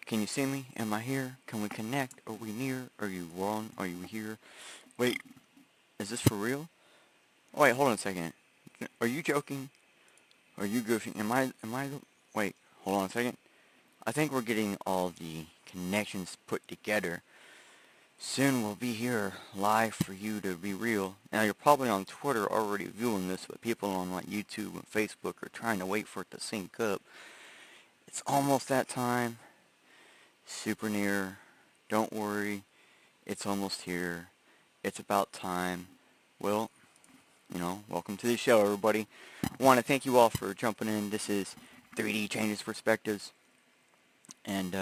Can you see me? Am I here? Can we connect? Are we near? Are you wrong? Are you here? Wait, is this for real? Oh, wait, hold on a second. Are you joking? Are you goofing? Wait, hold on a second. I think we're getting all the connections put together. Soon we'll be here live for you to be real. Now you're probably on Twitter already viewing this, but people on like YouTube and Facebook are trying to wait for it to sync up. It's almost that time. Super near. Don't worry. It's almost here. It's about time. Well, welcome to the show, everybody. I want to thank you all for jumping in. This is 3D Changes Perspectives. And,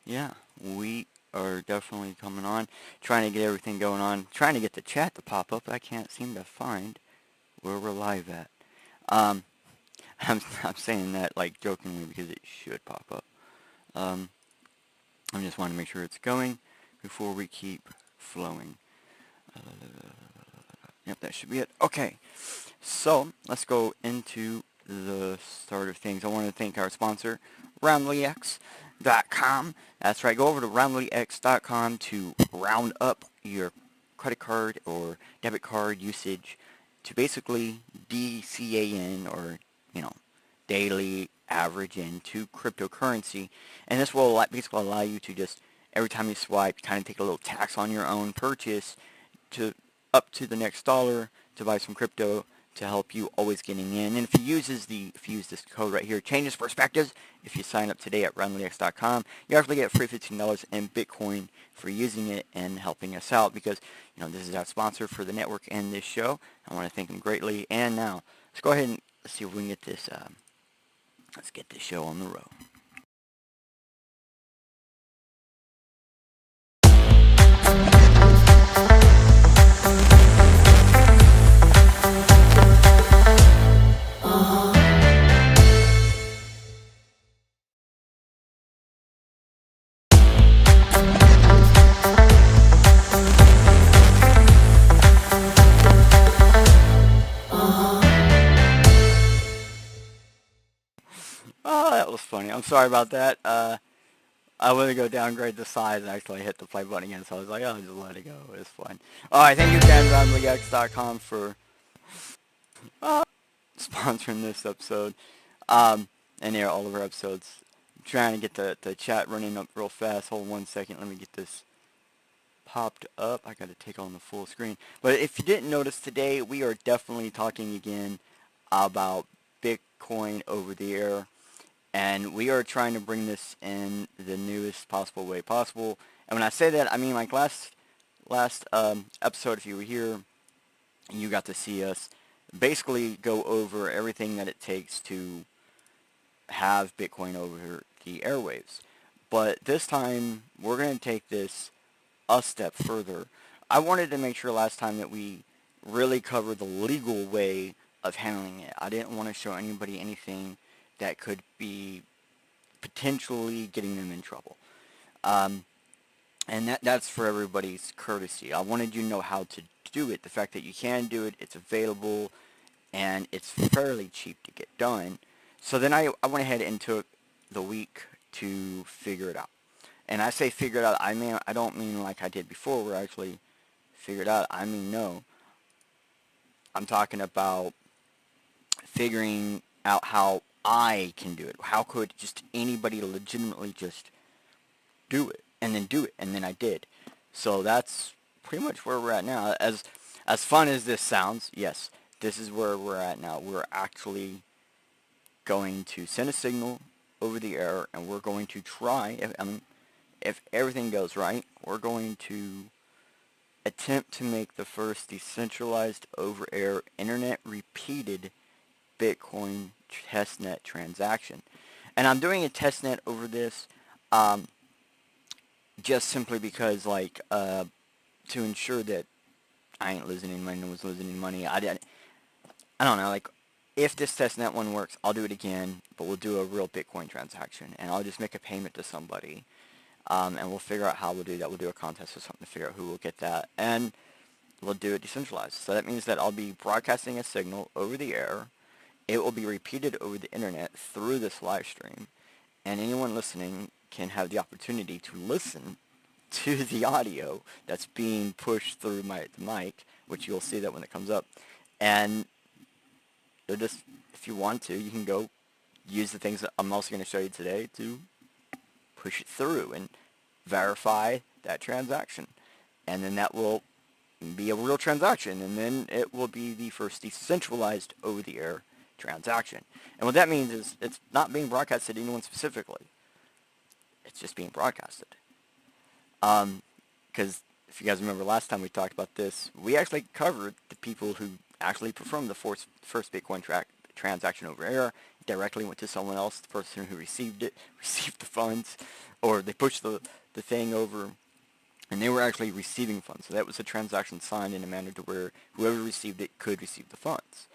yeah, we are definitely coming on, trying to get everything going on, trying to get the chat to pop up. I can't seem to find where we're live at. I'm saying that like jokingly because it should pop up. I just want to make sure it's going before we keep flowing. Yep, that should be it. Okay, so let's go into the start of things. I want to thank our sponsor, RoundlyX.com. That's right, go over to RoundlyX.com to round up your credit card or debit card usage to basically DCAN, or, daily average into cryptocurrency. And this will basically allow you to just, every time you swipe, kind of take a little tax on your own purchase to up to the next dollar to buy some crypto to help you always getting in. And if you use this code right here, Changes Perspectives, if you sign up today at RoundlyX.com, you actually get free $15 in Bitcoin for using it and helping us out, because this is our sponsor for the network and this show. I want to thank them greatly. And now let's go ahead and let's see if we can get this. Let's get this show on the road. Oh, that was funny. I'm sorry about that. I wanted to go downgrade the size and actually hit the play button again, so I was like, oh, just let it go. It's fine. Alright, thank you again, RoundlyX.com, for sponsoring this episode. And all of our episodes. I'm trying to get the chat running up real fast. Hold on 1 second. Let me get this popped up. I got to take on the full screen. But if you didn't notice, today we are definitely talking again about Bitcoin over the air. And we are trying to bring this in the newest possible way possible. And when I say that, I mean like last episode, if you were here, and you got to see us basically go over everything that it takes to have Bitcoin over the airwaves. But this time, we're going to take this a step further. I wanted to make sure last time that we really covered the legal way of handling it. I didn't want to show anybody anything that could be potentially getting them in trouble. And that's for everybody's courtesy. I wanted you to know how to do it. The fact that you can do it, it's available, and it's fairly cheap to get done. So then I went ahead and took the week to figure it out. And I say figure it out, I don't mean like I did before where I actually figured out. I mean, no. I'm talking about figuring out how I can do it. How could just anybody legitimately just do it, and then I did. So that's pretty much where we're at now. As fun as this sounds, yes, this is where we're at now. We're actually going to send a signal over the air, and we're going to try, if everything goes right, we're going to attempt to make the first decentralized over-air internet-repeated Bitcoin testnet transaction. And I'm doing a testnet over this just simply because, like, to ensure that I ain't losing any money, no one's losing any money. I don't know, like, if this testnet one works, I'll do it again, but we'll do a real Bitcoin transaction, and I'll just make a payment to somebody, and we'll figure out how we'll do that. We'll do a contest or something to figure out who will get that, and we'll do it decentralized. So that means that I'll be broadcasting a signal over the air. It will be repeated over the internet through this live stream, and anyone listening can have the opportunity to listen to the audio that's being pushed through the mic, which you'll see that when it comes up. And just, if you want to, you can go use the things that I'm also going to show you today to push it through and verify that transaction. And then that will be a real transaction, and then it will be the first decentralized over-the-air transaction. And what that means is it's not being broadcasted to anyone specifically. It's just being broadcasted. Because if you guys remember last time we talked about this, we actually covered the people who actually performed the first Bitcoin transaction over air, directly went to someone else, the person who received the funds, or they pushed the thing over, and they were actually receiving funds. So that was a transaction signed in a manner to where whoever received it could receive the funds.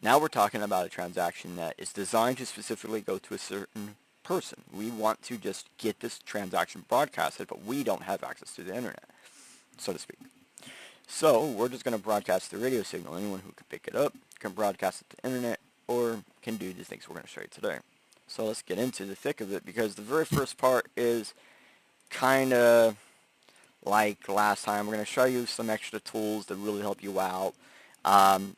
Now we're talking about a transaction that is designed to specifically go to a certain person. We want to just get this transaction broadcasted, but we don't have access to the internet, so to speak. So we're just going to broadcast the radio signal. Anyone who can pick it up can broadcast it to the internet, or can do the things we're going to show you today. So let's get into the thick of it, because the very first part is kind of like last time. We're going to show you some extra tools that really help you out,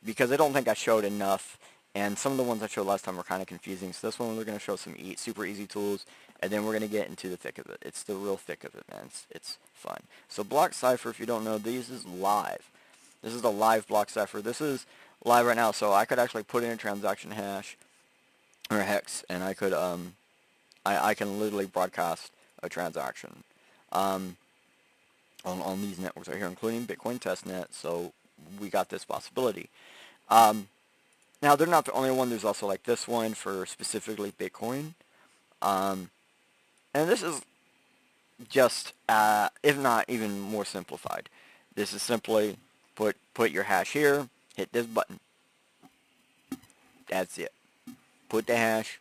because I don't think I showed enough, and some of the ones I showed last time were kind of confusing. So this one we're going to show some super easy tools, and then we're going to get into the thick of it. It's the real thick of it, man. It's fun. So block cipher, if you don't know, this is live. This is a live block cipher. This is live right now, so I could actually put in a transaction hash or a hex, and I could I can literally broadcast a transaction on these networks right here, including BTC Testnet. So we got this possibility. Now they're not the only one. There's also like this one for specifically Bitcoin, and this is just if not even more simplified. This is simply put your hash here, hit this button. That's it. Put the hash,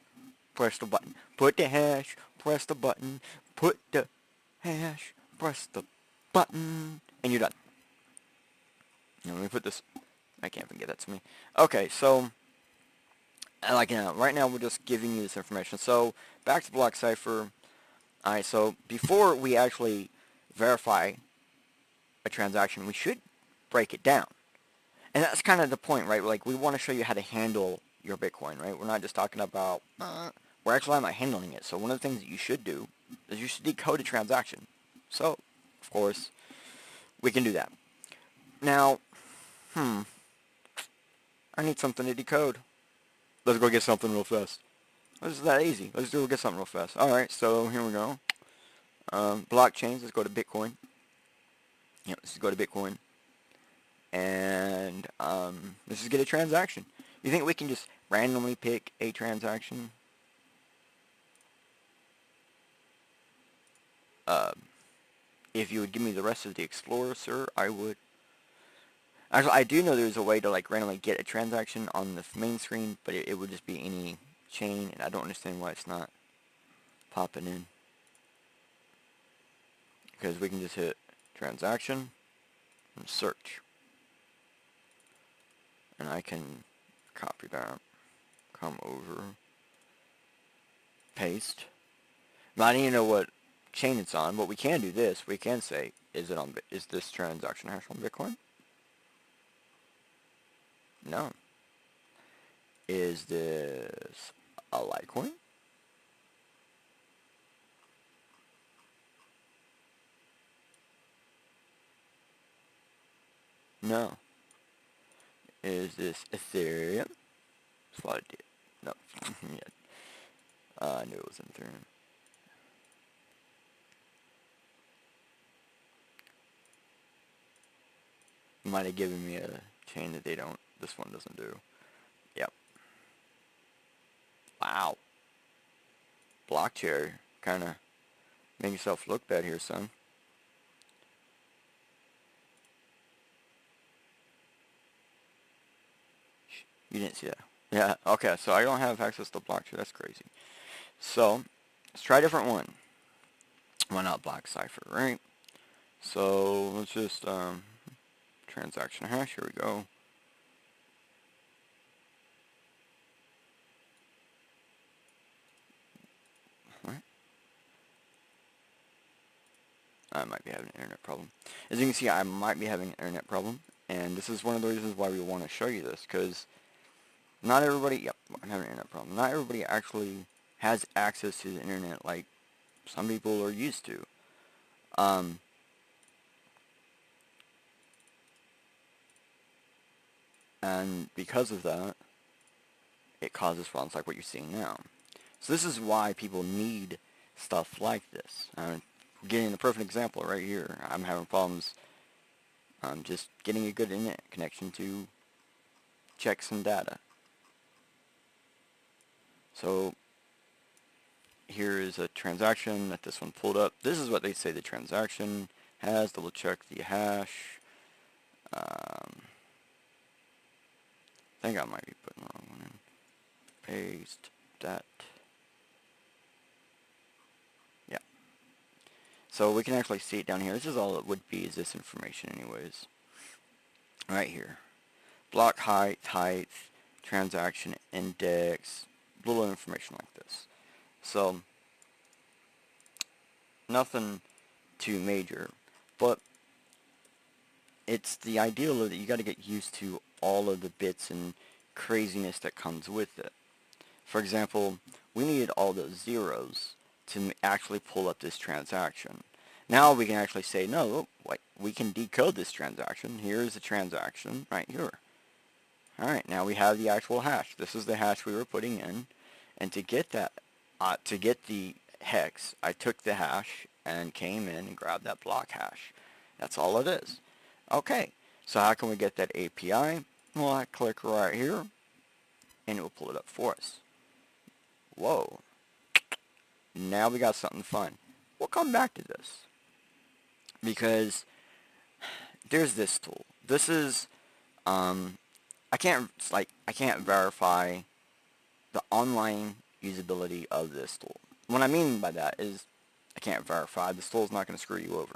press the button. Put the hash, press the button. Put the hash, press the button, and you're done. Now, let me put this. I can't forget that to me. Okay, so right now we're just giving you this information. So back to block cipher. All right. So before we actually verify a transaction, we should break it down, and that's kind of the point, right? Like, we want to show you how to handle your Bitcoin, right? We're not just talking about. We're actually not handling it. So one of the things that you should do is you should decode a transaction. So, of course, we can do that. Now, I need something to decode. Let's go get something real fast. This is that easy. Let's go get something real fast. Alright, so here we go. Blockchains, let's go to Bitcoin. Yeah, let's go to Bitcoin. And let's just get a transaction. You think we can just randomly pick a transaction? If you would give me the rest of the Explorer, sir, I would. Actually, I do know there's a way to like randomly get a transaction on the main screen, but it would just be any chain, and I don't understand why it's not popping in. Because we can just hit transaction and search. And I can copy that, come over, paste. But I need to know what chain it's on, but we can do this. We can say, is this transaction hash on Bitcoin? No. Is this a Litecoin? No. Is this Ethereum? That's what I did. No. Yeah. I knew it was Ethereum. Might have given me a chain that this one doesn't do. Yep. Wow. Block cherry. Kind of make yourself look bad here, son. You didn't see that. Yeah, okay, so I don't have access to block cherry. That's crazy. So, let's try a different one. Why not block cipher, right? So, let's just, transaction hash, here we go. What? I might be having an internet problem. As you can see, I might be having an internet problem, and this is one of the reasons why we want to show you this, because not everybody, yep, I'm having an internet problem. Not everybody actually has access to the internet like some people are used to. And because of that, it causes problems like what you're seeing now. So this is why people need stuff like this. Getting the perfect example right here. I'm having problems just getting a good internet connection to check some data. So here is a transaction that this one pulled up. This is what they say the transaction has. Double check the hash. I think I might be putting the wrong one in. Paste that. Yeah. So we can actually see it down here. This is all it would be, is this information anyways. Right here. Block height, transaction index, little information like this. So nothing too major, but it's the ideal that you got to get used to all of the bits and craziness that comes with it. For example, we needed all those zeros to actually pull up this transaction. Now we can actually say, no, we can decode this transaction. Here's the transaction right here. Alright, now we have the actual hash. This is the hash we were putting in. And to get that, to get the hex, I took the hash and came in and grabbed that block hash. That's all it is. Okay, so how can we get that API? Well, I click right here, and it will pull it up for us. Whoa. Now we got something fun. We'll come back to this, because there's this tool. This is, I can't verify the online usability of this tool. What I mean by that is I can't verify. This tool is not going to screw you over.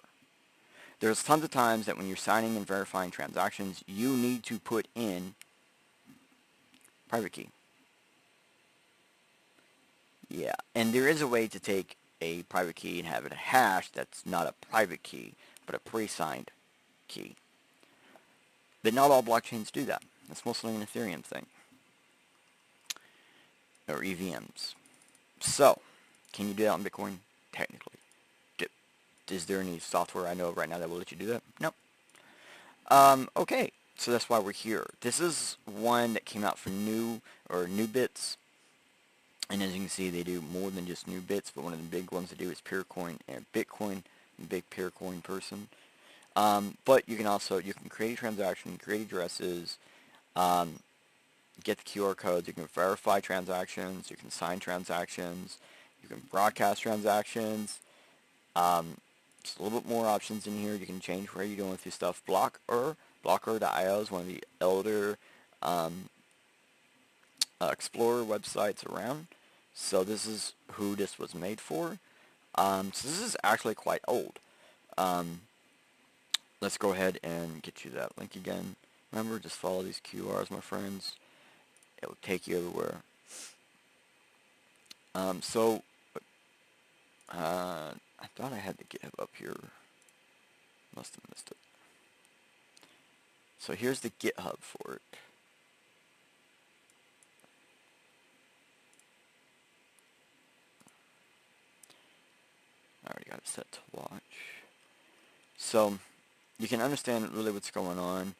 There's tons of times that when you're signing and verifying transactions, you need to put in private key. Yeah, and there is a way to take a private key and have it a hash that's not a private key, but a pre-signed key. But not all blockchains do that. That's mostly an Ethereum thing. Or EVMs. So, can you do that on Bitcoin? Technically. Is there any software I know of right now that will let you do that? Nope. Okay, so that's why we're here. This is one that came out for new bits. And as you can see, they do more than just new bits, but one of the big ones they do is Peercoin and Bitcoin. I'm a big Peercoin person. But you can create a transaction, create addresses, get the QR codes, you can verify transactions, you can sign transactions, you can broadcast transactions. Just a little bit more options in here. You can change where you're going with your stuff. Blocker.io is one of the elder Explorer websites around. So this is who this was made for. So this is actually quite old. Let's go ahead and get you that link again. Remember, just follow these QRs, my friends. It will take you everywhere. I thought I had the GitHub up here. Must have missed it. So here's the GitHub for it. I already got it set to watch. So you can understand really what's going on.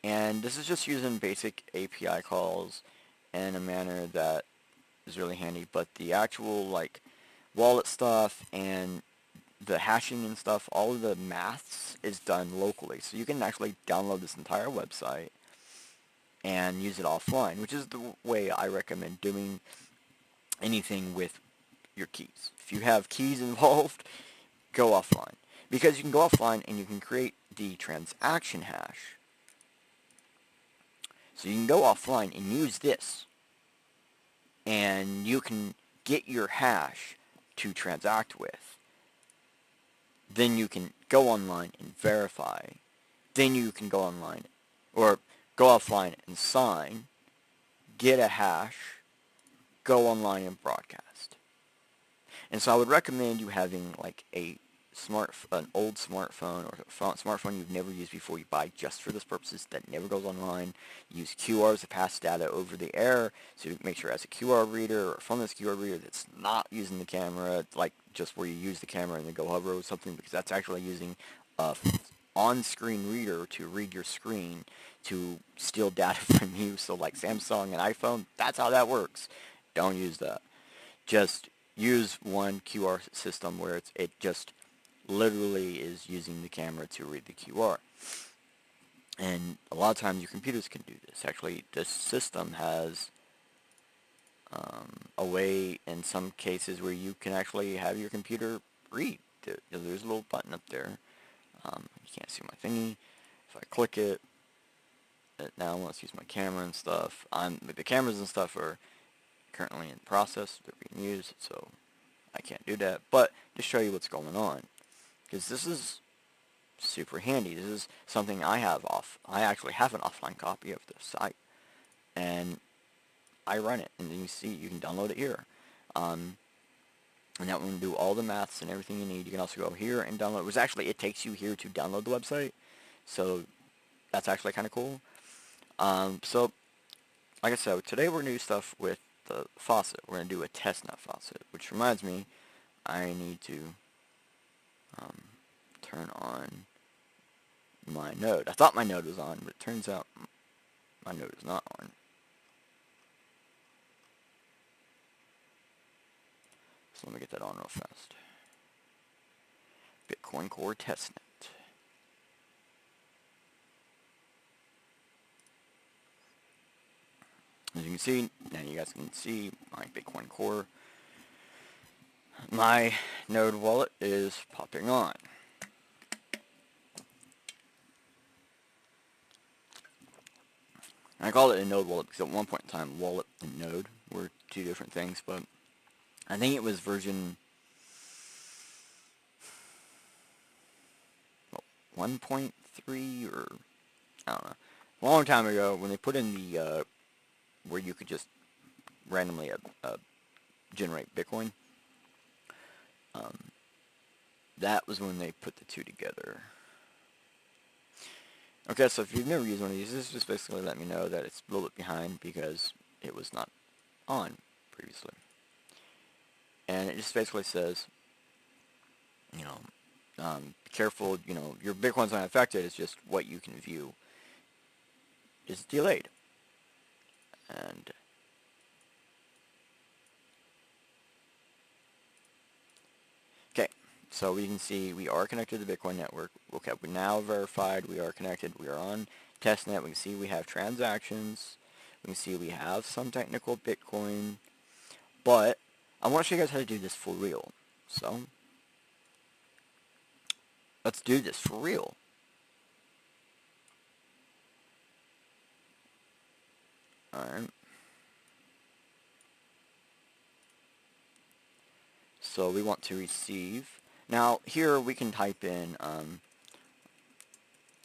And this is just using basic API calls in a manner that is really handy. But the actual wallet stuff and the hashing and stuff, all of the maths is done locally. So you can actually download this entire website and use it offline, which is the way I recommend doing anything with your keys. If you have keys involved, go offline. Because you can go offline and you can create the transaction hash. So you can go offline and use this. And you can get your hash to transact with. Then you can go online and verify. Then you can go online or go offline and sign, get a hash, go online and broadcast. And so I would recommend you having a an old smartphone or a smartphone you've never used before, you buy just for this purposes, that never goes online. Use QRs to pass data over the air, so make sure it has a QR reader or a phoneless QR reader that's not using the camera, like just where you use the camera and then go hover or something, because that's actually using a on-screen reader to read your screen to steal data from you. So like Samsung and iPhone, that's how that works. Don't use that. Just use one QR system where it just literally is using the camera to read the QR. And a lot of times your computers can do this. Actually, this system has a way in some cases where you can actually have your computer read. There's a little button up there. You can't see my thingy. If I click it, now let's use my camera and stuff. The cameras and stuff are currently in process. They're being used, so I can't do that. But to show you what's going on, because this is super handy. This is something I actually have an offline copy of this site, and I run it, and you see you can download it here. And that will do all the maths and everything you need. You can also go here and download. It takes you here to download the website, so that's actually kind of cool. So, like I said, today we're going to do stuff with the faucet. We're going to do a testnet faucet, which reminds me, I need to turn on my node. I thought my node was on, but it turns out my node is not on. So let me get that on real fast. Bitcoin Core Testnet. As you can see, now you guys can see my Bitcoin Core. My node wallet is popping on. I call it a node wallet because at one point in time, wallet and node were two different things, but I think it was version 1.3 or I don't know. A long time ago, when they put in the where you could just randomly generate Bitcoin, that was when they put the two together. Okay, so if you've never used one of these, this is just basically letting me know that it's a little bit behind because it was not on previously. And it just basically says, be careful, your Bitcoin's not affected, it's just what you can view is delayed. And okay, so we can see we are connected to the Bitcoin network. Okay, we now verified we are connected. We are on testnet. We can see we have transactions. We can see we have some technical Bitcoin. But I want to show you guys how to do this for real. So let's do this for real. Alright. So we want to receive. Now here we can type in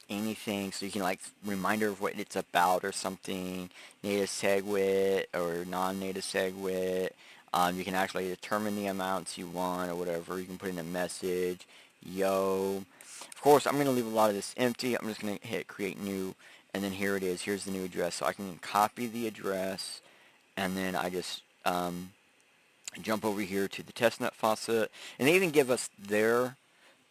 anything, so you can like reminder of what it's about or something, native SegWit or non-native SegWit. You can actually determine the amounts you want or whatever. You can put in a message, yo. Of course, I'm going to leave a lot of this empty. I'm just going to hit create new, and then here it is. Here's the new address. So I can copy the address, and then I just jump over here to the testnet faucet, and they even give us their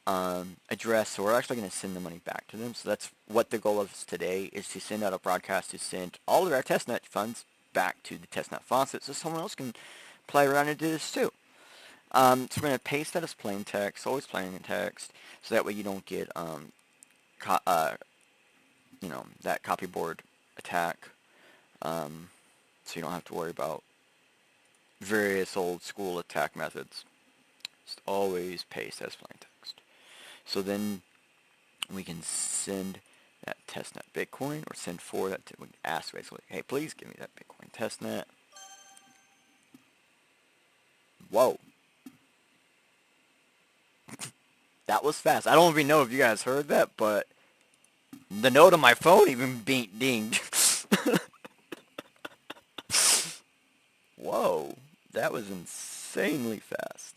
address, so we're actually going to send the money back to them. So that's what the goal of today is, to send out a broadcast to send all of our testnet funds back to the testnet faucet so someone else can play around and do this too. So we're going to paste that as plain text, always plain text, so that way you don't get that copyboard attack, so you don't have to worry about various old school attack methods. Just always paste as plain text. So then we can send that testnet Bitcoin, or send for that. We ask basically, hey, please give me that Bitcoin testnet. Whoa. That was fast. I don't even know if you guys heard that, but the note on my phone even dinged. Whoa. That was insanely fast.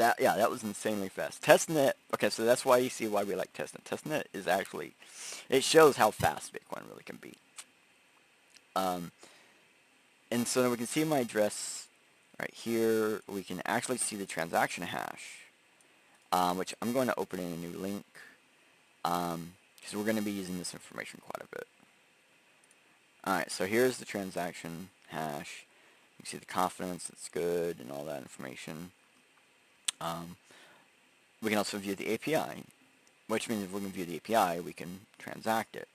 that was insanely fast. Testnet, okay, so that's why you see why we like Testnet. Testnet is actually, it shows how fast Bitcoin really can be. And so now we can see my address right here. We can actually see the transaction hash, which I'm going to open in a new link, because we're going to be using this information quite a bit. Alright, so here's the transaction hash. You can see the confidence, it's good, and all that information. We can also view the API, which means if we can view the API, we can transact it.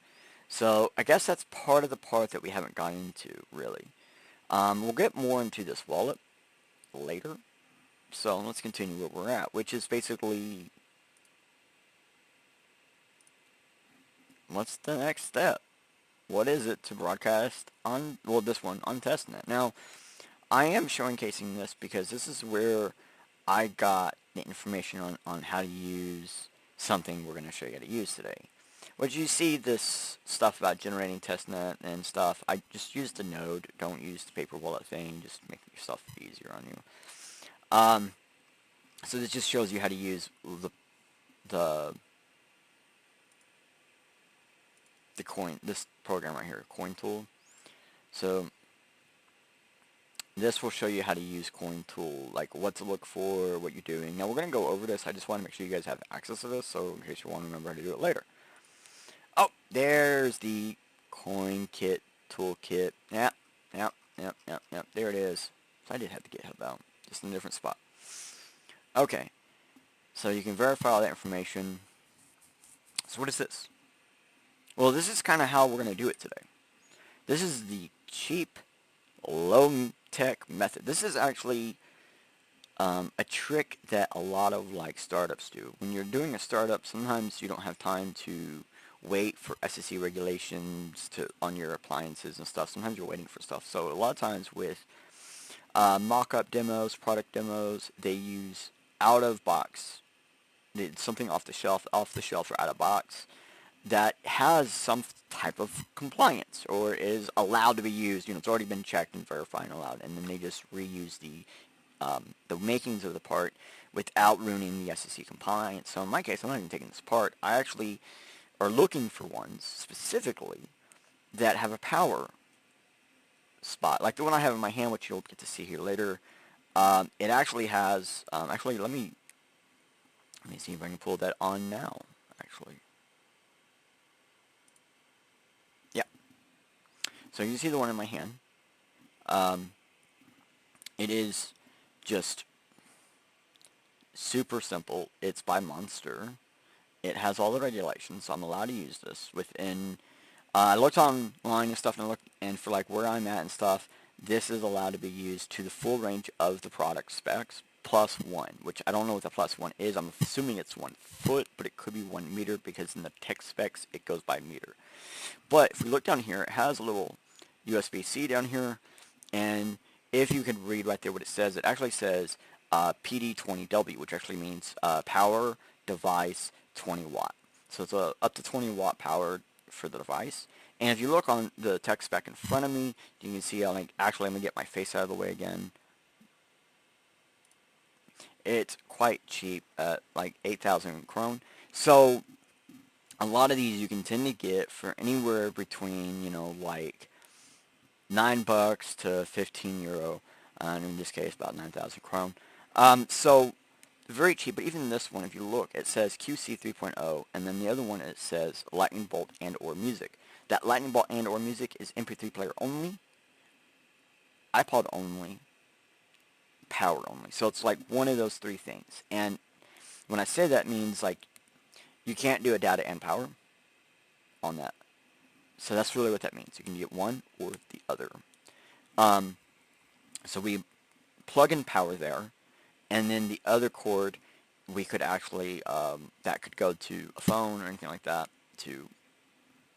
So I guess that's part of the part that we haven't gotten into, really. We'll get more into this wallet later. So let's continue where we're at, which is basically, what's the next step? What is it to broadcast on, well, this one, on Testnet? Now, I am showcasing this because this is where I got the information on how to use something we're going to show you how to use today. What you see this stuff about generating testnet and stuff, I just use the node. Don't use the paper wallet thing. Just make yourself easier on you. So this just shows you how to use the coin, this program right here, coin tool. So this will show you how to use coin tool, like what to look for, what you're doing. Now we're going to go over this. I just want to make sure you guys have access to this, so in case you want to remember how to do it later. Oh, there's the coin kit toolkit. Yep. There it is. So I did have the GitHub out, just in a different spot. Okay, so you can verify all that information. So what is this? Well, this is kind of how we're going to do it today. This is the cheap, low-tech method. This is actually a trick that a lot of startups do. When you're doing a startup, sometimes you don't have time to wait for SEC regulations on your appliances and stuff. Sometimes you're waiting for stuff. So a lot of times with mock-up demos, product demos, they use out-of-box, something off the shelf or out-of-box, that has some type of compliance or is allowed to be used. It's already been checked and verified and allowed, and then they just reuse the makings of the part without ruining the SEC compliance. So in my case, I'm not even taking this part. I actually are looking for ones specifically that have a power spot, like the one I have in my hand, which you'll get to see here later. It actually has. Actually, let me see if I can pull that on now. Actually. Yeah. So you see the one in my hand. It is just super simple. It's by Monster. It has all the regulations, so I'm allowed to use this within. I looked online and stuff, and for where I'm at and stuff, this is allowed to be used to the full range of the product specs plus 1, which I don't know what the plus 1 is. I'm assuming it's 1 foot, but it could be 1 meter because in the tech specs it goes by meter. But if we look down here, it has a little USB-C down here, and if you can read right there what it says, it actually says PD20W, which actually means power device 20 watt. So it's up to 20 watt power for the device. And if you look on the tech spec in front of me, you can see, actually, I'm going to get my face out of the way again. It's quite cheap at 8,000 krone. So a lot of these you can tend to get for anywhere between, $9 to 15 euro. And in this case, about 9,000 krone. So very cheap, but even this one, if you look, it says QC 3.0, and then the other one, it says Lightning Bolt and or music. That Lightning Bolt and or music is MP3 player only, iPod only, power only. So it's one of those three things. And when I say that, means you can't do a data and power on that. So that's really what that means. You can get one or the other. So we plug in power there. And then the other cord, we could actually, that could go to a phone or anything like that to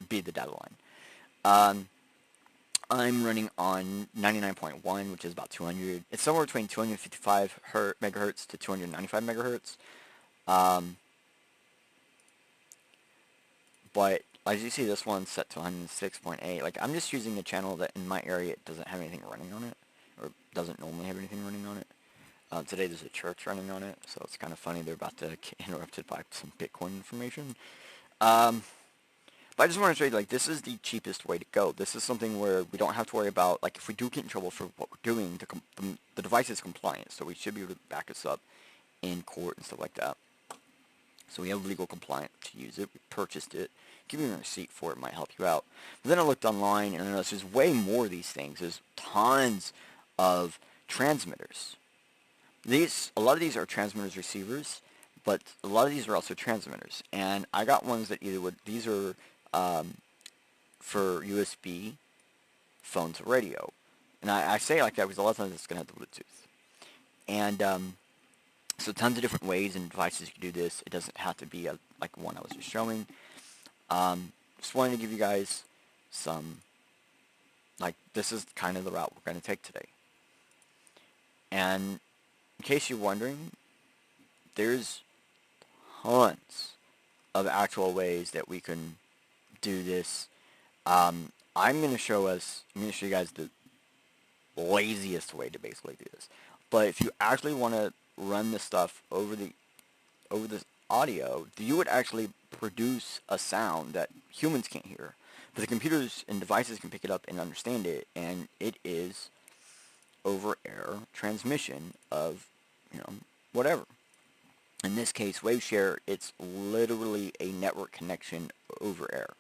be the data line. I'm running on 99.1, which is about 200. It's somewhere between 255 megahertz to 295 megahertz. But as you see, this one's set to 106.8. I'm just using a channel that in my area it doesn't have anything running on it, or doesn't normally have anything running on it. Today there's a church running on it, so it's kind of funny. They're about to get interrupted by some Bitcoin information. Um, but I just want to show you, like, this is the cheapest way to go. This is something where we don't have to worry about, like, if we do get in trouble for what we're doing, the device is compliant, so we should be able to back us up in court and stuff like that. So we have legal compliance to use it. We purchased it. Giving you a receipt for it might help you out. But then I looked online and I noticed there's way more of these things. There's tons of transmitters. A lot of these are transmitters, receivers, but a lot of these are also transmitters. And I got ones that these are for USB phone to radio. And I say it like that because a lot of times it's going to have the Bluetooth. And so tons of different ways and devices you can do this. It doesn't have to be like one I was just showing. Just wanted to give you guys some, like, this is kind of the route we're going to take today. And in case you're wondering, there's tons of actual ways that we can do this. I'm going to show you guys the laziest way to basically do this. But if you actually want to run this stuff over this audio, you would actually produce a sound that humans can't hear. But the computers and devices can pick it up and understand it, and it is over-air transmission of, whatever. In this case, WaveShare, it's literally a network connection over air.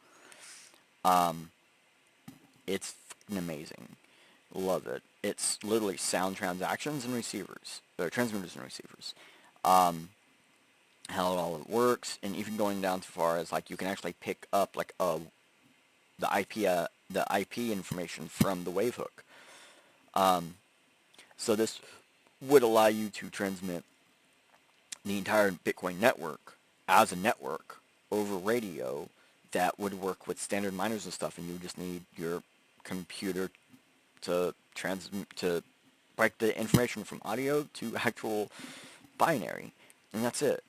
It's fucking amazing. Love it. It's literally sound transactions and receivers, or transmitters and receivers. How it all works, and even going down so far as, like, you can actually pick up, like, the IP information from the wave hook. So this would allow you to transmit the entire Bitcoin network as a network over radio that would work with standard miners and stuff, and you would just need your computer to break the information from audio to actual binary, and that's it.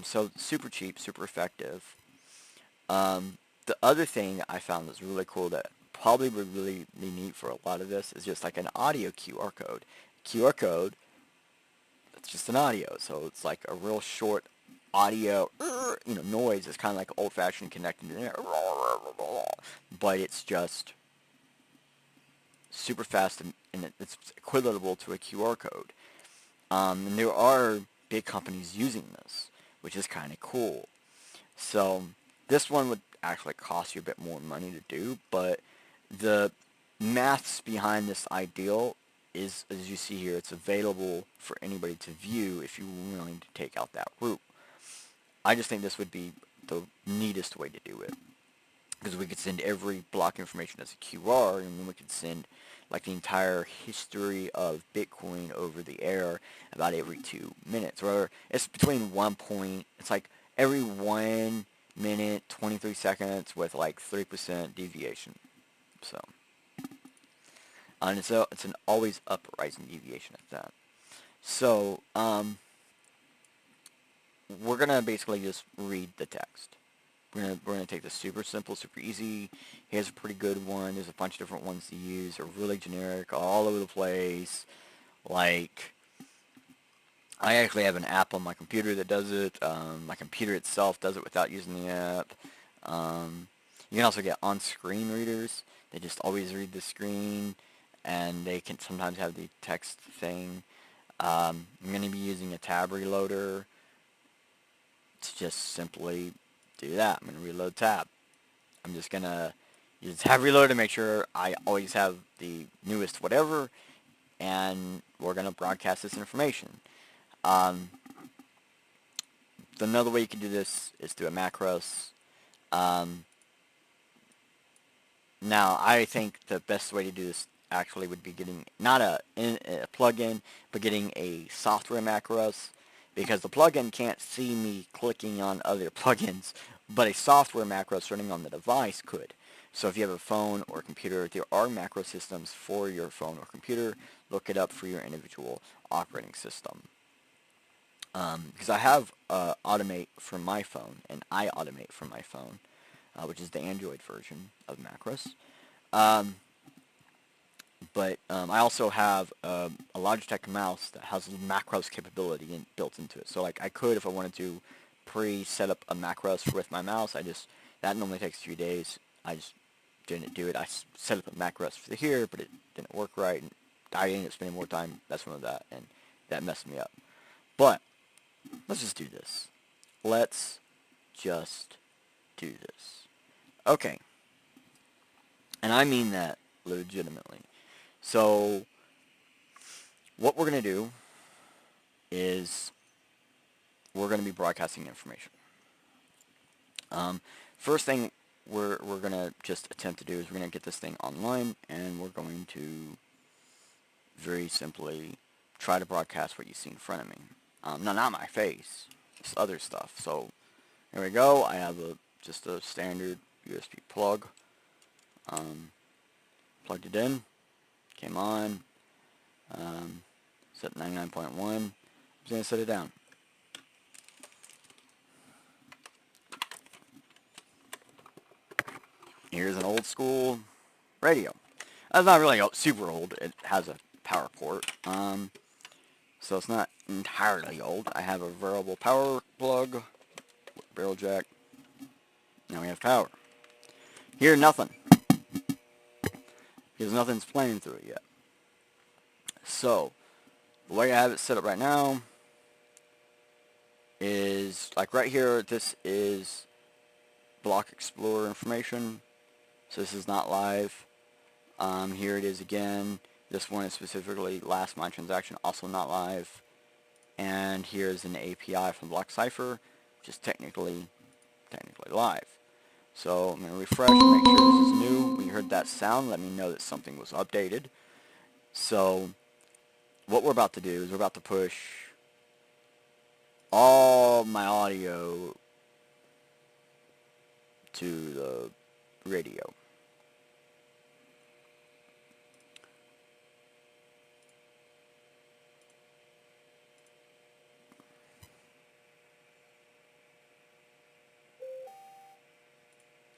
So super cheap, super effective. The other thing I found that's really cool that probably would really be neat for a lot of this is just like an audio QR code. QR code, it's just an audio, so it's like a real short audio, noise. It's kind of like old-fashioned connecting to the internet, but it's just super fast, and it's equivalent to a QR code. And there are big companies using this, which is kind of cool. So this one would actually cost you a bit more money to do, but the maths behind this ideal is, as you see here, it's available for anybody to view if you're willing to take out that route. I just think this would be the neatest way to do it, because we could send every block information as a QR, and then we could send like the entire history of Bitcoin over the air about every 2 minutes. Or it's between it's like every 1 minute, 23 seconds with like 3% deviation. So, and it's an always up rising deviation at that. So, we're gonna basically just read the text. We're gonna take this super simple, super easy. Here's a pretty good one. There's a bunch of different ones to use. They're really generic, all over the place. Like, I actually have an app on my computer that does it. My computer itself does it without using the app. You can also get on-screen readers. They just always read the screen, and they can sometimes have the text thing. I'm going to be using a tab reloader to just simply do that. I'm going to reload tab. I'm just going to use tab reload to make sure I always have the newest whatever, and we're going to broadcast this information. Another way you can do this is through a macros. Now, I think the best way to do this actually would be getting not a plugin, but getting a software macros, because the plugin can't see me clicking on other plugins, but a software macros running on the device could. So if you have a phone or computer, there are macro systems for your phone or computer. Look it up for your individual operating system. Because I have Automate for my phone, and iAutomate for my phone, which is the Android version of macros. But I also have a Logitech mouse that has macros capability built into it. So like I could, if I wanted to, pre-set up a macros with my mouse. That normally takes 2 days. I just didn't do it. I set up a macros for here, but it didn't work right, and I ended up spending more time messing with that, and that messed me up. But let's just do this. Let's just do this. Okay. And I mean that legitimately. So what we're going to do is we're going to be broadcasting information. First thing we're going to just attempt to do is we're going to get this thing online, and we're going to very simply try to broadcast what you see in front of me. No, not my face. It's other stuff. So here we go. I have just a standard USB plug. Plugged it in. Came on. Set 99.1. I'm just going to set it down. Here's an old school radio. It's not really super old. It has a power port. So it's not entirely old. I have a variable power plug, barrel jack. Now we have power. Here, nothing. Because nothing's playing through it yet. So, the way I have it set up right now is, like right here, this is Block Explorer information. So this is not live. Here it is again. This one is specifically last my transaction, also not live. And here's an API from Block Cipher, which is technically live. So I'm going to refresh, make sure this is new. When you heard that sound, let me know that something was updated. So what we're about to do is we're about to push all my audio to the radio.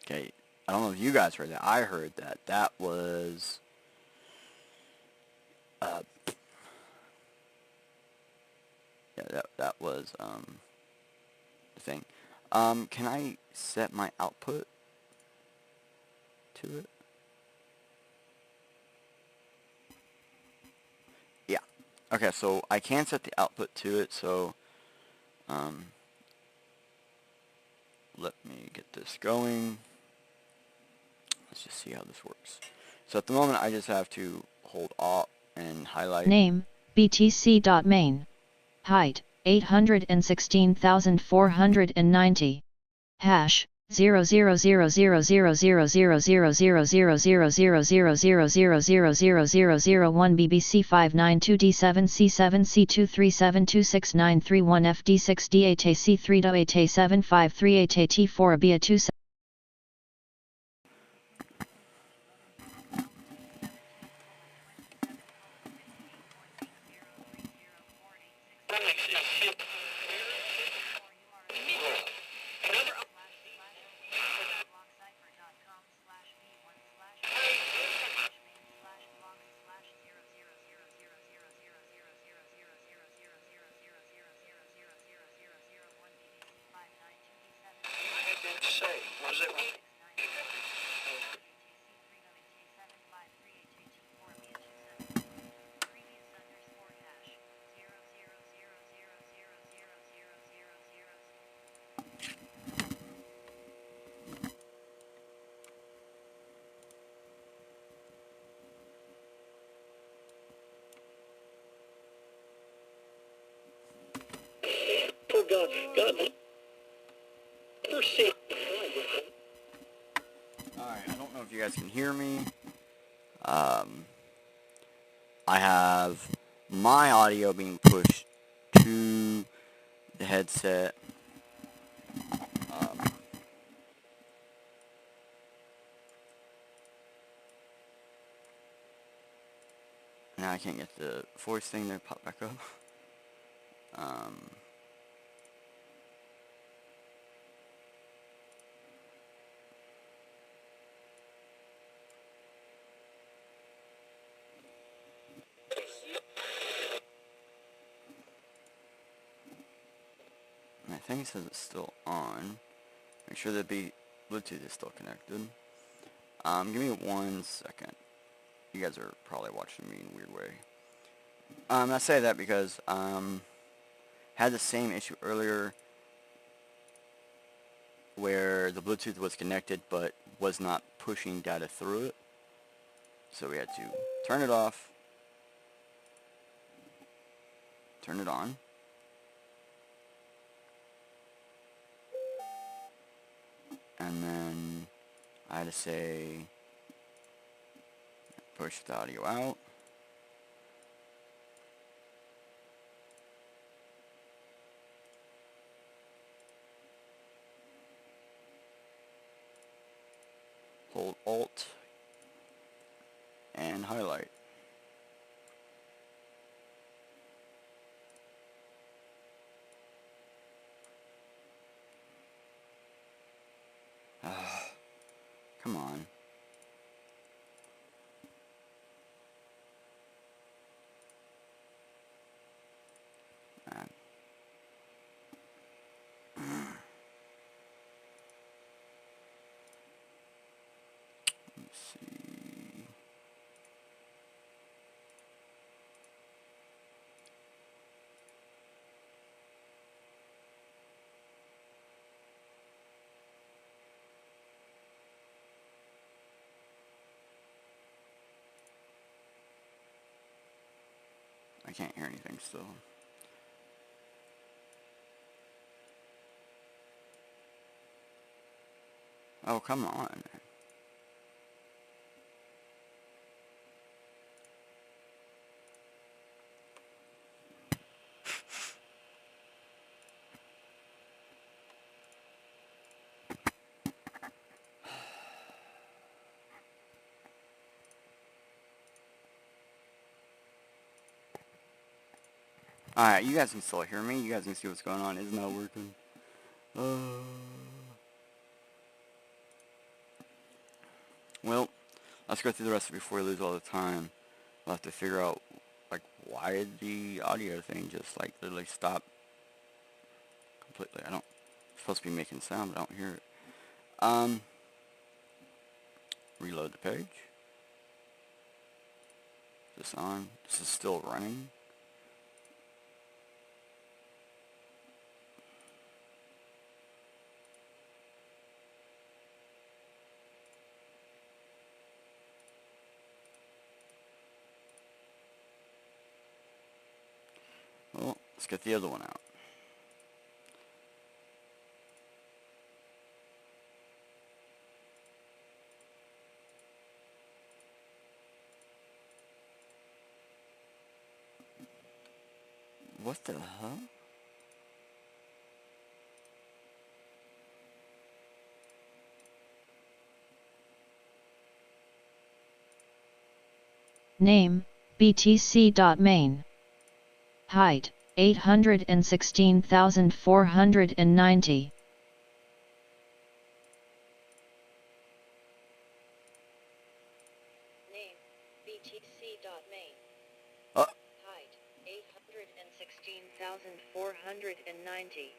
Okay, I don't know if you guys heard that. I heard that. That was yeah, that was the thing. Can I set my output to it? Yeah. Okay, so I can set the output to it, so let me get this going. Let's just see how this works. So at the moment, I just have to hold Alt and highlight. Name, BTC.main. Height, 816,490. Hash, 000000000000000000000000001 BBC 592D7 C7 C2372693 FD6 D8 C3 D8 753 T4 B 2 God. Alright, I don't know if you guys can hear me. I have my audio being pushed to the headset. Now I can't get the voice thing to pop back up. think it says it's still on. Make sure that Bluetooth is still connected. Give me 1 second. You guys are probably watching me in a weird way. I say that because had the same issue earlier where the Bluetooth was connected but was not pushing data through it. So we had to turn it off, turn it on, and then I had to say push the audio out. Hold Alt and highlight. Come on. Man. Let's see. I can't hear anything still. Oh, come on. Alright, you guys can still hear me. You guys can see what's going on. It's not working. Well, let's go through the rest of it before we lose all the time. We'll have to figure out, like, why did the audio thing just, like, literally stop completely. It's supposed to be making sound, but I don't hear it. Reload the page. Is this on? This is still running. Well, let's get the other one out. What the hell? Name, BTC.main. Height, 816,490. Name, BTC.main. Height, 816,490.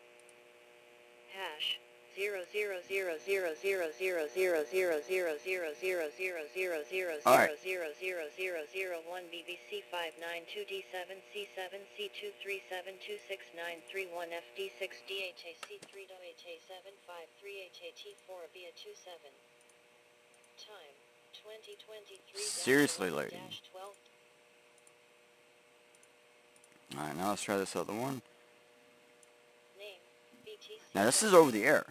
Hash, 000000000000000000000000001 BBC 592D7C7C237269331 FD6DHAC3.8A7538AT4B27. Time, 2023. Seriously, lady. Alright, now let's try this other one. Name, BTC. Now this is over the air.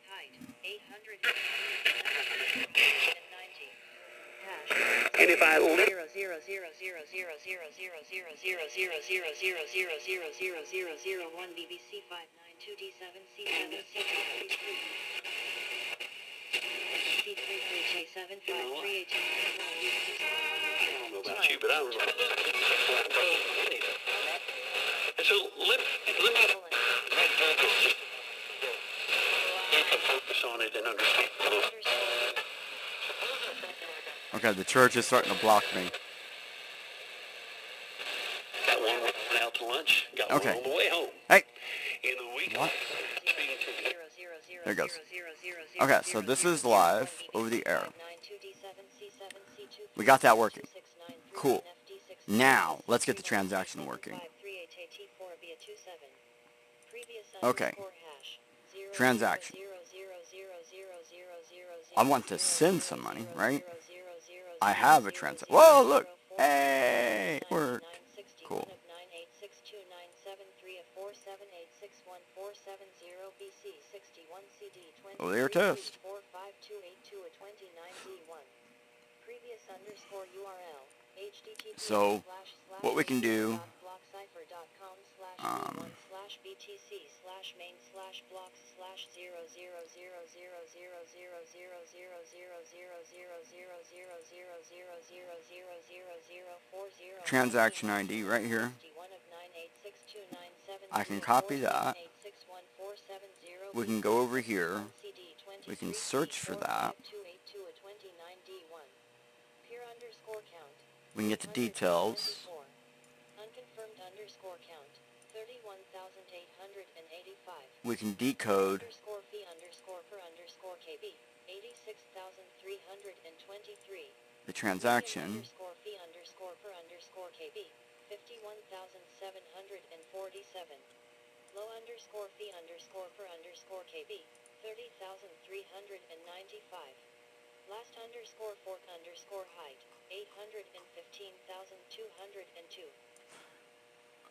Height, 890. Hash, And if I live 000000000000000000001 BBC 592D7C7C233 C33J75388. I don't know about you, but I remember. And so let focus on it and understand. Okay, the church is starting to block me. Got one went out to lunch. Got Okay. one on the way home. Hey, In the week. What? Zero zero zero There it goes. zero zero zero Okay, zero so zero this zero is zero live 1 over the air. 592D7C7C2 We got that working. 2693 Cool. NFD6 Now, let's get the transaction working. Okay. Transaction. I want to send some money, right? I have a transaction. Whoa, look. Hey, it worked. Cool. Oh, there test. So, what we can do, transaction ID right here. I can copy that. We can go over here. We can search for that. We can get the details. We can decode the transaction. Low underscore fee underscore per underscore KB 30,395. Last underscore fork underscore height 815,202.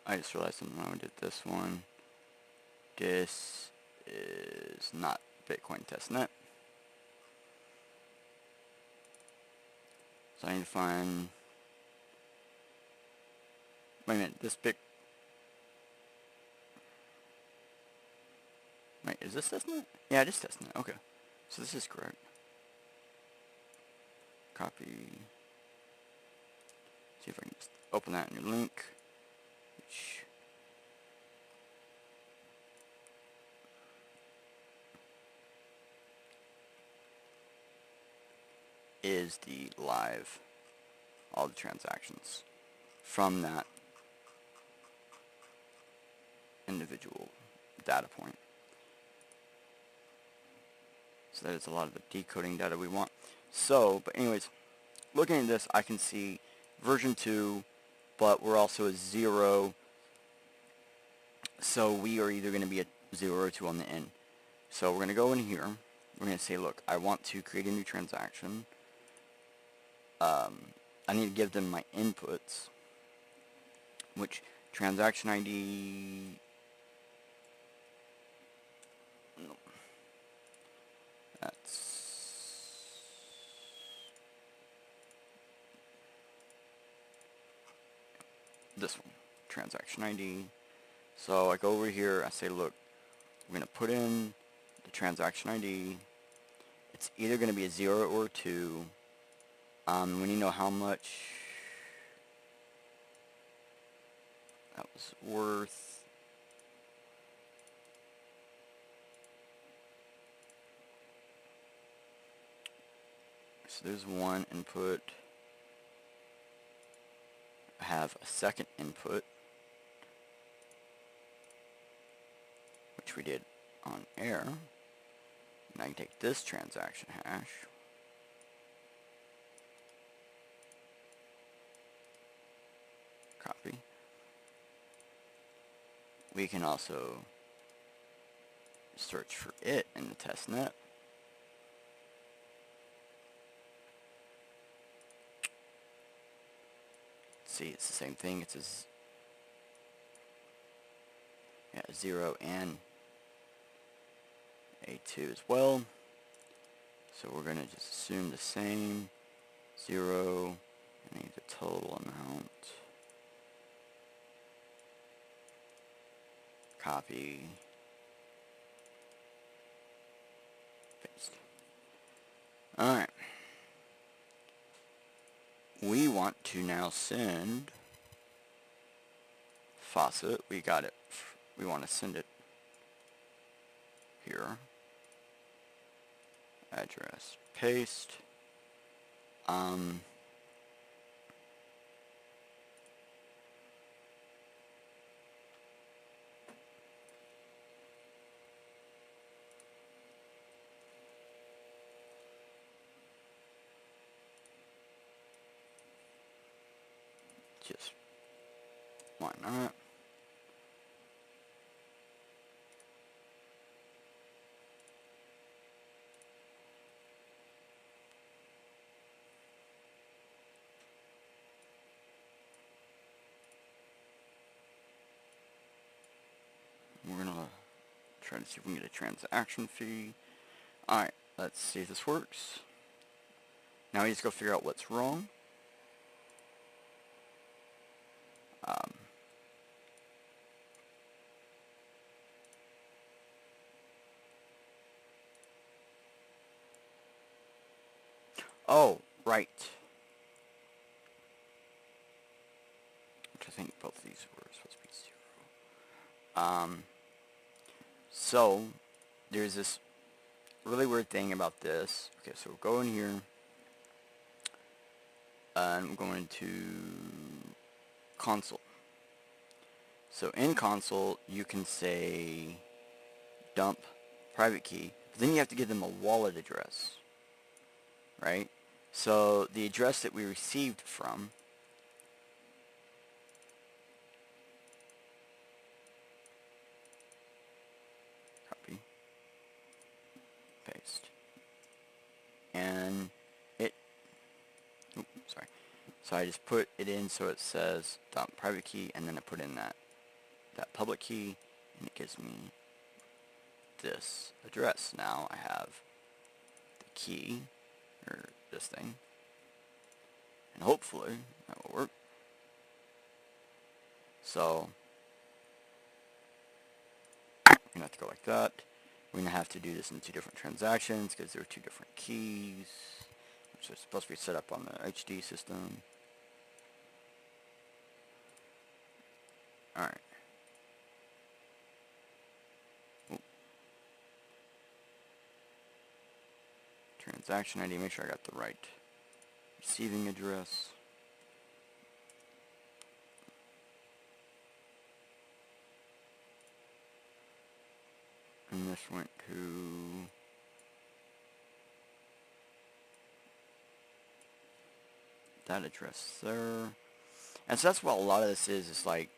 I just realized something when I did this one. This is not Bitcoin Testnet. So I need to find. Wait a minute, this Wait, is this Testnet? Yeah, it is Testnet. Okay. So this is correct. Copy. See if I can just open that in your link. Which is the live, all the transactions from that individual data point. So that is a lot of the decoding data we want. So, but anyways, looking at this, I can see version 2, but we're also a 0. So we are either going to be a 0 or 2 on the end. So we're going to go in here. We're going to say, look, I want to create a new transaction. I need to give them my inputs, which transaction ID, no, that's, this one, transaction ID. So I go over here, I say, look, we're going to put in the transaction ID. It's either going to be a 0 or a 2. We need to know how much that was worth. So there's one input. I have a second input, which we did on air. And I can take this transaction hash, copy. We can also search for it in the testnet. See, it's the same thing. It's a 0 and a 2 as well. So we're going to just assume the same 0 and need the total amount. Copy. Paste. Alright. We want to now send faucet. We got it. We want to send it here. Address. Paste. why not? We're gonna try to see if we can get a transaction fee. Alright, let's see if this works. Now we just go figure out what's wrong. Oh, right. Which I think both of these were supposed to be 0. So, there's this really weird thing about this. Okay, so we'll go in here. And I'm going to console. So in console, you can say dump private key, but then you have to give them a wallet address, right? So the address that we received from copy, paste, and sorry. So I just put it in so it says dump private key, and then I put in that public key, and it gives me this address. Now I have the key, or this thing, and hopefully that will work. So we're gonna have to go like that. We're gonna have to do this in 2 different transactions because there are 2 different keys, which are supposed to be set up on the HD system. Alright. Transaction ID, make sure I got the right receiving address. And this went to that address there. And so that's what a lot of this is. It's like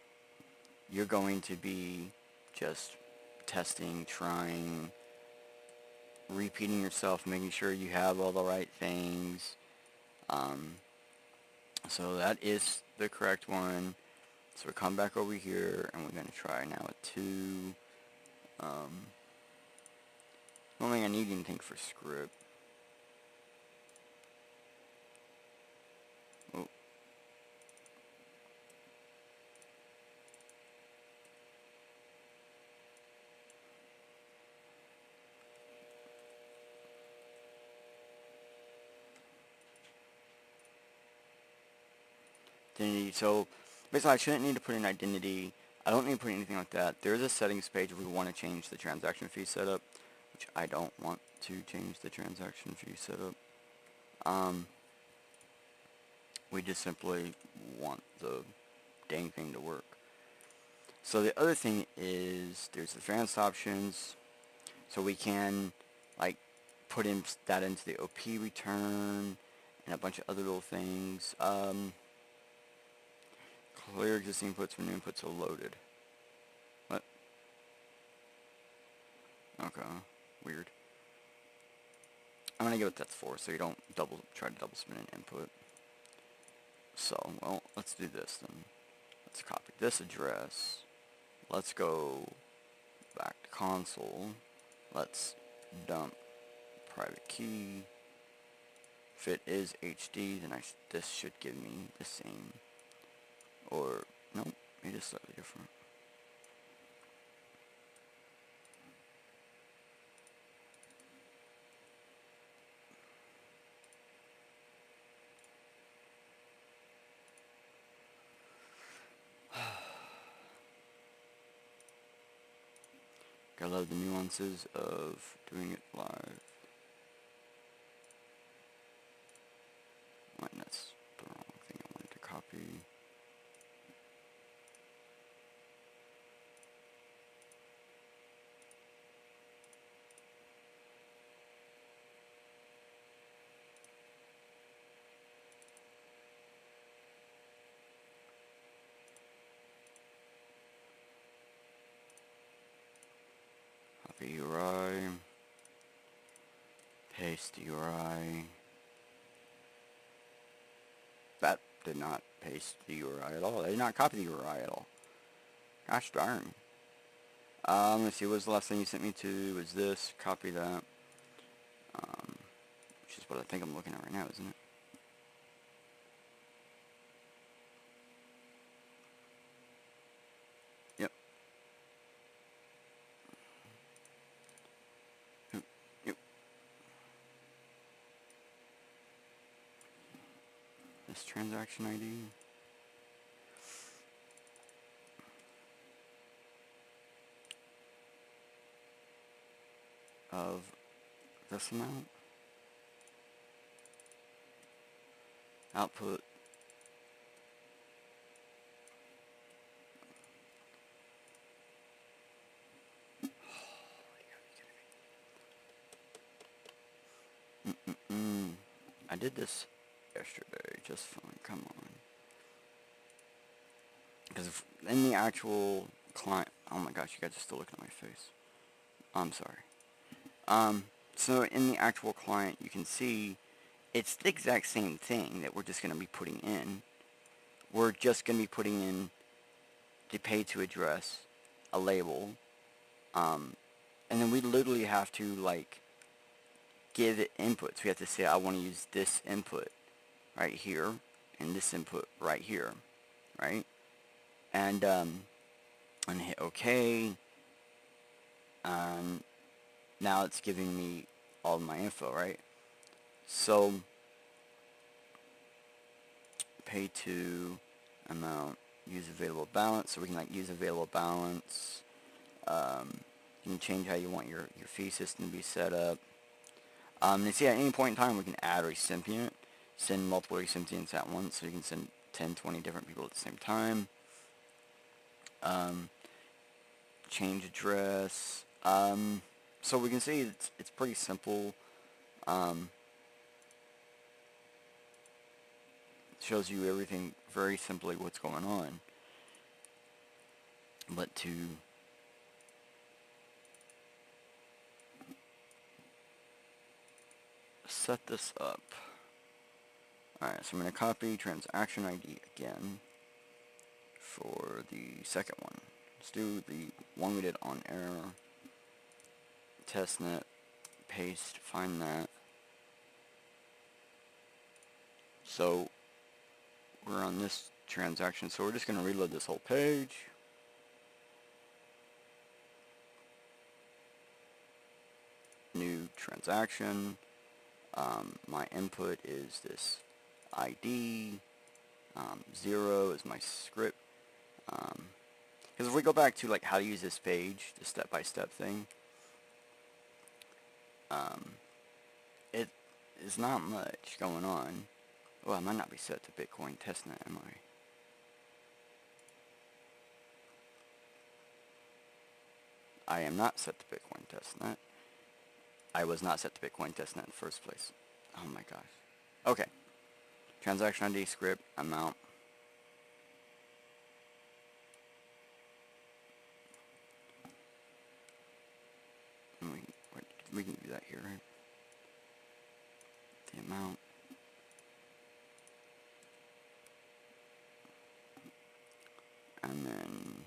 you're going to be just testing, trying, repeating yourself, making sure you have all the right things. So that is the correct one. So we come back over here, and we're going to try now at 2. I don't think I need anything for script. Oh. Identity. So basically I shouldn't need to put in identity. I don't need to put anything like that. There's a settings page if we want to change the transaction fee setup, which I don't want to change the transaction fee setup. We just simply want the dang thing to work. So the other thing is there's advanced options. So we can like put in that into the OP return and a bunch of other little things. Clear existing inputs when new inputs are loaded. What? Okay, weird. I'm gonna get what that's for, so you don't try to double spin an input. So, well, let's do this then. Let's copy this address. Let's go back to console. Let's dump private key. If it is HD, then this should give me the same. Or, nope, it is slightly different. Gotta love the nuances of doing it live. Wait, that's the wrong thing I wanted to copy. Copy URI. Paste URI. That did not paste the URI at all. They did not copy the URI at all. Gosh darn. Let's see, what was the last thing you sent me to? Was this. Copy that. Which is what I think I'm looking at right now, isn't it? Yep. Yep. This transaction ID. Of this amount. Output. I did this yesterday, just fine, come on. Because in the actual client, oh my gosh, you guys are still looking at my face. I'm sorry. So in the actual client, you can see it's the exact same thing that we're just going to be putting in. We're just going to be putting in the pay to address, a label, and then we literally have to like give it inputs. We have to say I want to use this input right here and this input right here, right? And hit OK, and now it's giving me all of my info, right? So pay to amount, use available balance, so we can like use available balance. You can change how you want your fee system to be set up. And see, at any point in time we can add a recipient, send multiple recipients at once, so you can send 10, 20 different people at the same time. Change address. So we can see it's pretty simple. Shows you everything very simply what's going on. But to set this up, alright, so I'm going to copy transaction ID again for the second one. Let's do the one we did on air. Testnet, paste, find that. So we're on this transaction, so we're just going to reload this whole page. New transaction. My input is this ID. 0 is my script. Because if we go back to like how to use this page, the step-by-step thing, it is not much going on. Well, I might not be set to Bitcoin Testnet, am I? I am not set to Bitcoin Testnet. I was not set to Bitcoin Testnet in the first place. Oh my gosh. Okay. Transaction ID, script, amount. We can do that here, right? The amount. And then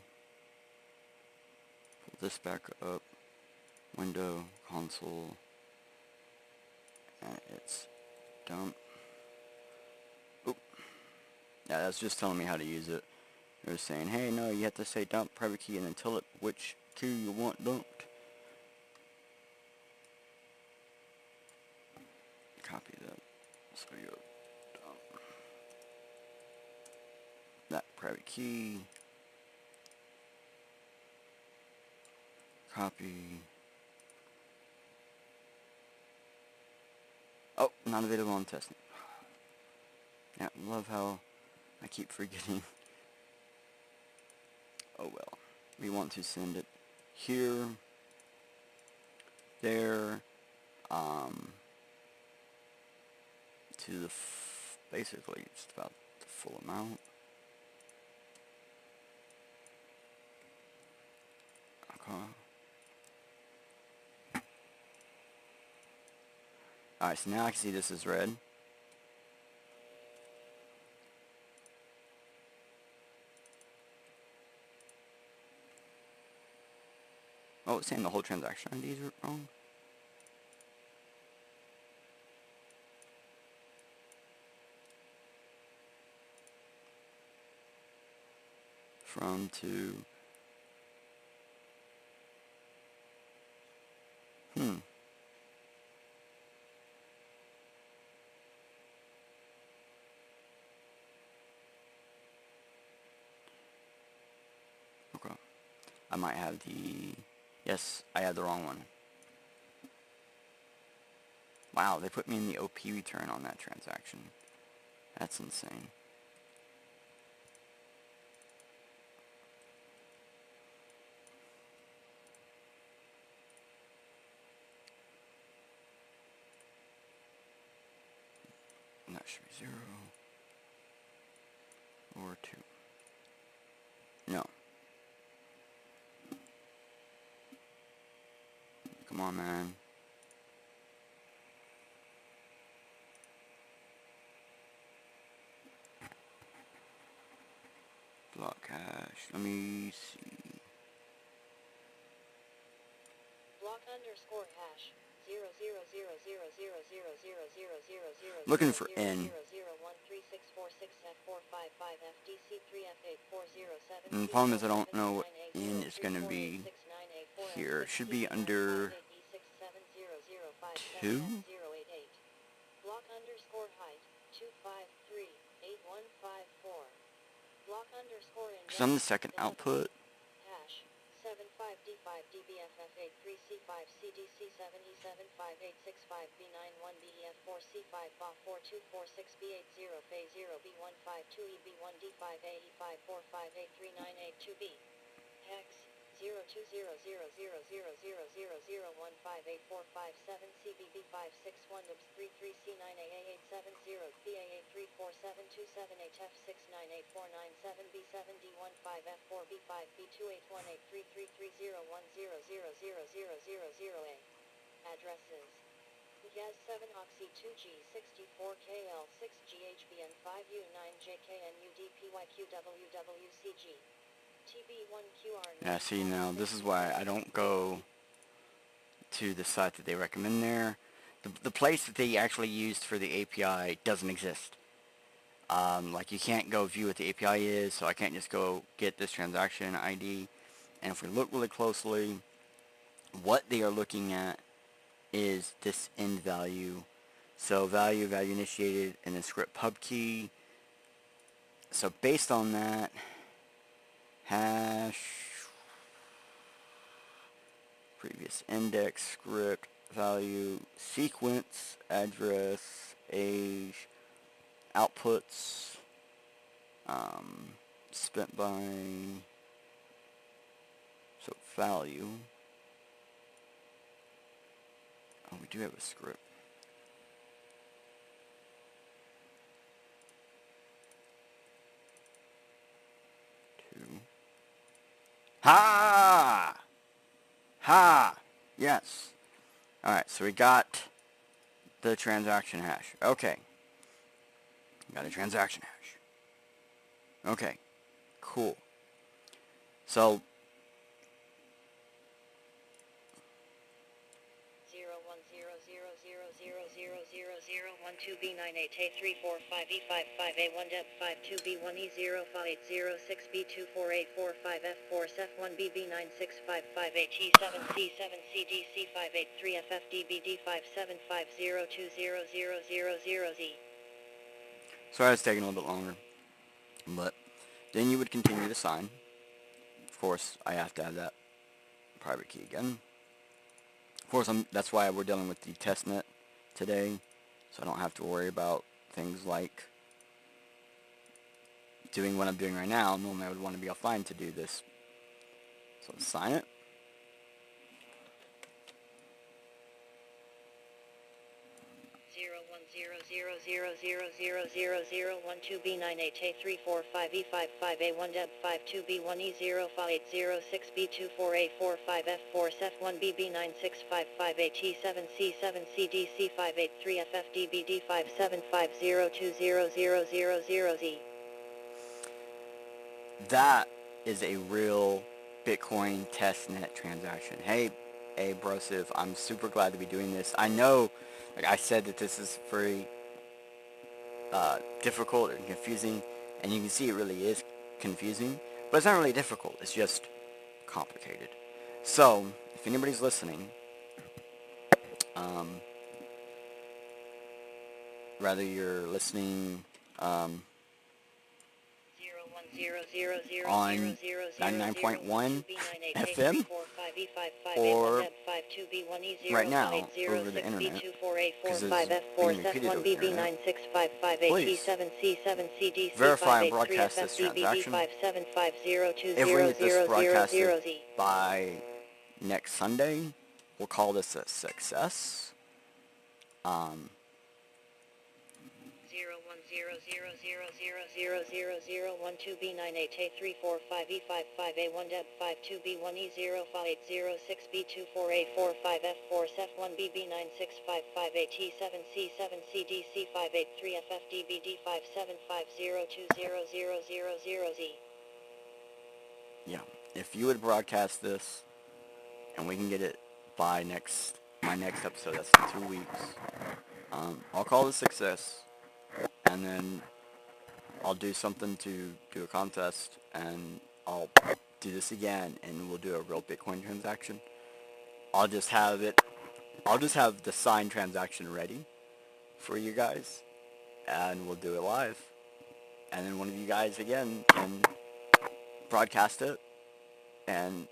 pull this back up. Window, console, and it's dump. Oop. Yeah, that's just telling me how to use it. It was saying, hey, no, you have to say dump private key and then tell it which key you want dumped. Copy that. So you dump that private key. Copy. Oh, not available on Testnet. Yeah, love how I keep forgetting. Oh well. We want to send it here, there, to the, basically just about the full amount. Okay. Alright, so now I can see this is red. Oh, it's saying the whole transaction ID is wrong. From to... Okay. I might have the... Yes, I had the wrong one. Wow, they put me in the OP return on that transaction. That's insane. And that should be 0 or 2. No. Come on, man. Block hash. Let me see. Block underscore hash 00000000000000000 Looking for N. 0013646F455 FDC3F8407. And the problem is I don't know what N is going to be here. It should be under 2. Block underscore height 2538154. Block underscore Because I'm the second output. hash 75D5F8 3C5C D C7E75865B91BF4C5 42468 0B1528B152E B1D5AE5458398 2B hex 020000001584557 CBB561 OOPS 33C9AA870 BA8347278 F698497 B7D15F4 B5B2818333010000000A Addresses Yaz 7 Oxy 2G64KL 6GHBN 5U9JKNUDPYQWWCG TB1QR. Yeah, see, now this is why I don't go to the site that they recommend there. The place that they actually used for the API doesn't exist. Like, you can't go view what the API is, so I can't just go get this transaction ID. And if we look really closely, what they are looking at is this end value. So value initiated, and then script pub key. So based on that, hash, previous index, script, value, sequence, address, age, outputs, spent by, so value. Oh, we do have a script. Ha! Ha! Yes. Alright, so we got the transaction hash. Okay. Got a transaction hash. Okay. Cool. So 01000000001298345F4F1B B96555817C7CDC58 3FFDB575020000Z. sorry it's taking a little bit longer. But then you would continue to sign. Of course, I have to have that private key again. Of course, that's why we're dealing with the testnet today, so I don't have to worry about things like doing what I'm doing right now. Normally I would want to be offline to do this. So let's sign it. B967C7CDC583FFDBD57502B1E0F8 0 6B24845F4Sef1BB96558T7C7CDC583FFDBD57500000Z. That is a real Bitcoin testnet transaction. Hey, Brosive, I'm super glad to be doing this. I know, like I said, that this is very difficult and confusing, and you can see it really is confusing, but it's not really difficult. It's just complicated. So, if anybody's listening, um, whether you're listening on 99.1 FM or right now over the internet, because it's being repeated over the internet, please verify and broadcast this transaction. If we get this broadcasted by next Sunday, we'll call this a success. 010B9883455A1F521E0F806B24845F4Sef1BB96558T7C7CDC583FFDBD575002000Z. Yeah, if you would broadcast this, and we can get it by my next episode, that's in 2 weeks, I'll call it a success, and then I'll do something to do a contest, and I'll do this again, and we'll do a real Bitcoin transaction. I'll just have the signed transaction ready for you guys, and we'll do it live. And then one of you guys, again, can broadcast it and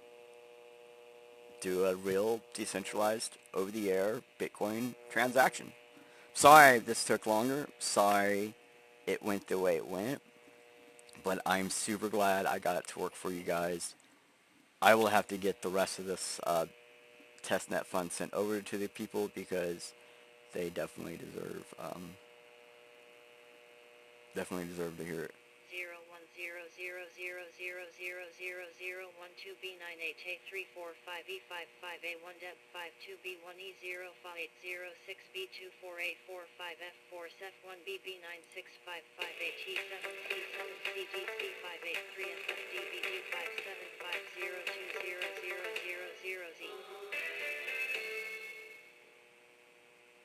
do a real decentralized over-the-air Bitcoin transaction. Sorry this took longer. Sorry it went the way it went. But I'm super glad I got it to work for you guys. I will have to get the rest of this testnet fund sent over to the people because they definitely deserve to hear it. 01000000012B9883455A1F5 2B1E0F806B24845F4Sef1BB96558T7C7CDC583FFDBD575002000Z.